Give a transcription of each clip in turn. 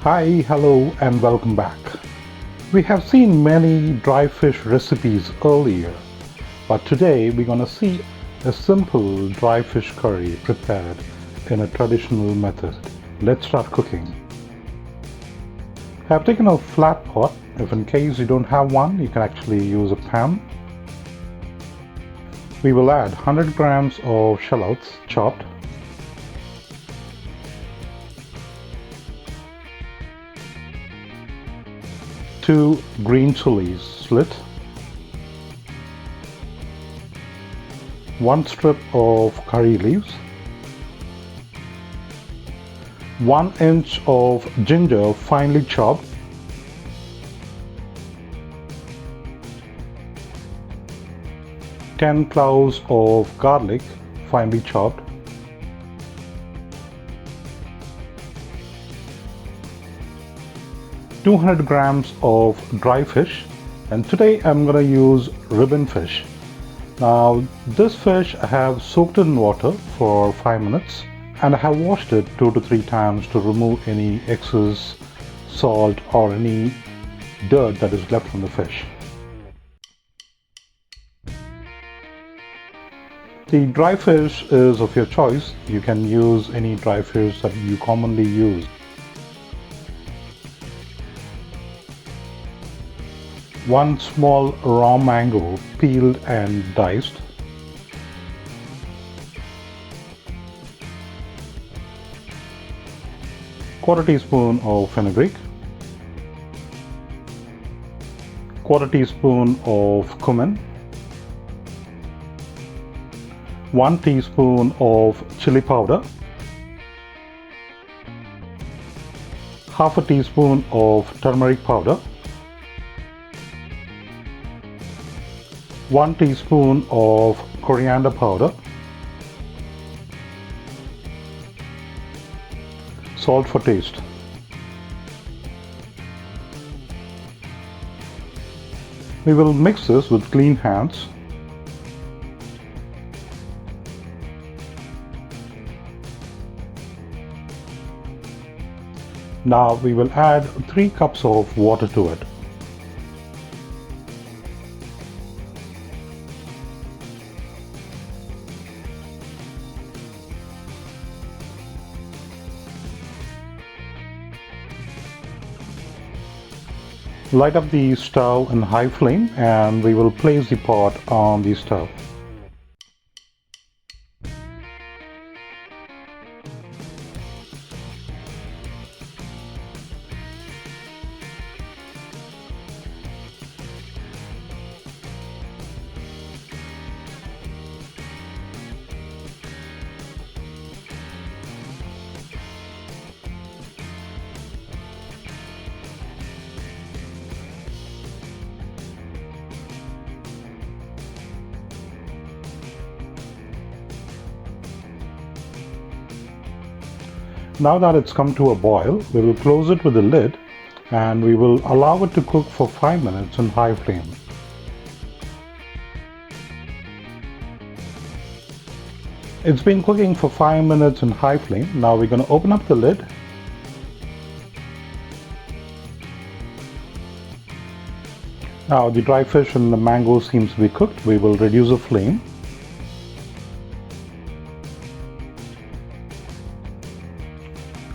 Hi, hello, and welcome back. We have seen many dry fish recipes earlier, but today we're gonna see a simple dry fish curry prepared in a traditional method. Let's start cooking. I've taken a flat pot. If in case you don't have one, you can actually use a pan. We will add 100 grams of shallots chopped, 2 green chilies slit, 1 strip of curry leaves, 1 inch of ginger finely chopped, 10 cloves of garlic finely chopped, 200 grams of dry fish, and today I'm going to use ribbon fish. Now this fish I have soaked in water for 5 minutes and I have washed it 2 to 3 times to remove any excess salt or any dirt that is left from the fish. The dry fish is of your choice. You can use any dry fish that you commonly use. One small raw mango peeled and diced, quarter teaspoon of fenugreek, quarter teaspoon of cumin, 1 teaspoon of chili powder, half a teaspoon of turmeric powder, 1 teaspoon of coriander powder, salt for taste. We will mix this with clean hands. Now we will add 3 cups of water to it. Light up the stove in high flame and we will place the pot on the stove. Now that it's come to a boil, we will close it with a lid and we will allow it to cook for 5 minutes on high flame. It's been cooking for 5 minutes in high flame. Now we're going to open up the lid. Now the dry fish and the mango seems to be cooked. We will reduce the flame.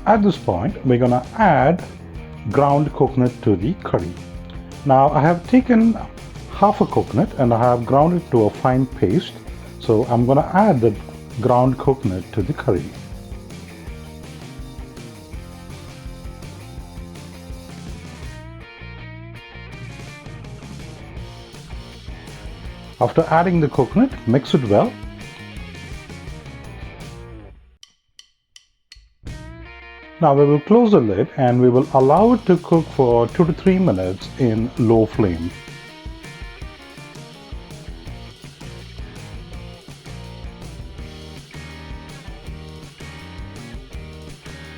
At this point, we're going to add ground coconut to the curry. Now I have taken half a coconut and I have ground it to a fine paste. So I'm going to add the ground coconut to the curry. After adding the coconut, mix it well. Now we will close the lid and we will allow it to cook for 2 to 3 minutes in low flame.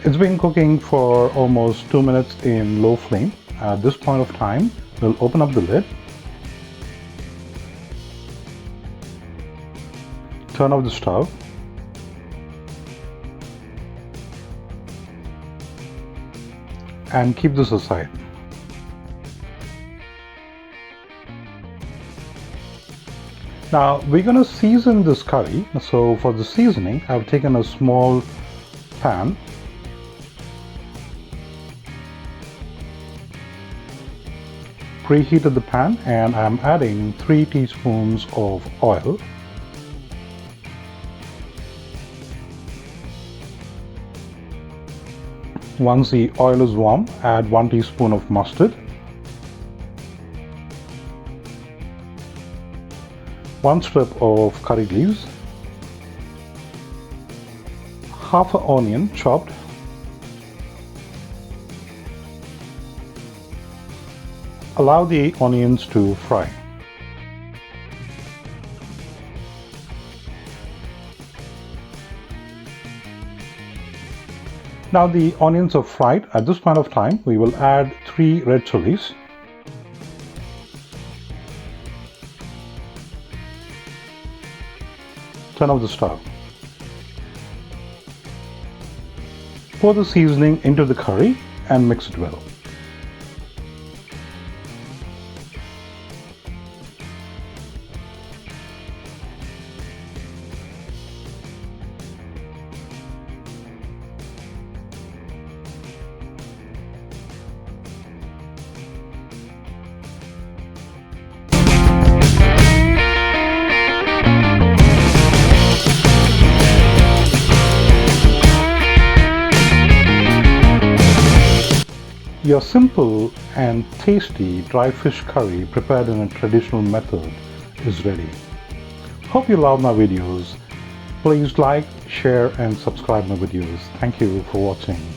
It's been cooking for almost 2 minutes in low flame. At this point of time, we'll open up the lid, turn off the stove, and keep this aside. Now we're going to season this curry. So for the seasoning, I've taken a small pan, preheated the pan, and I'm adding 3 teaspoons of oil. Once the oil is warm, add 1 teaspoon of mustard, 1 strip of curry leaves, half an onion chopped, allow the onions to fry. Now the onions are fried. At this point of time, we will add 3 red chilies, turn off the stove. Pour the seasoning into the curry and mix it well. Your simple and tasty dry fish curry prepared in a traditional method is ready. Hope you love my videos. Please like, share and subscribe my videos. Thank you for watching.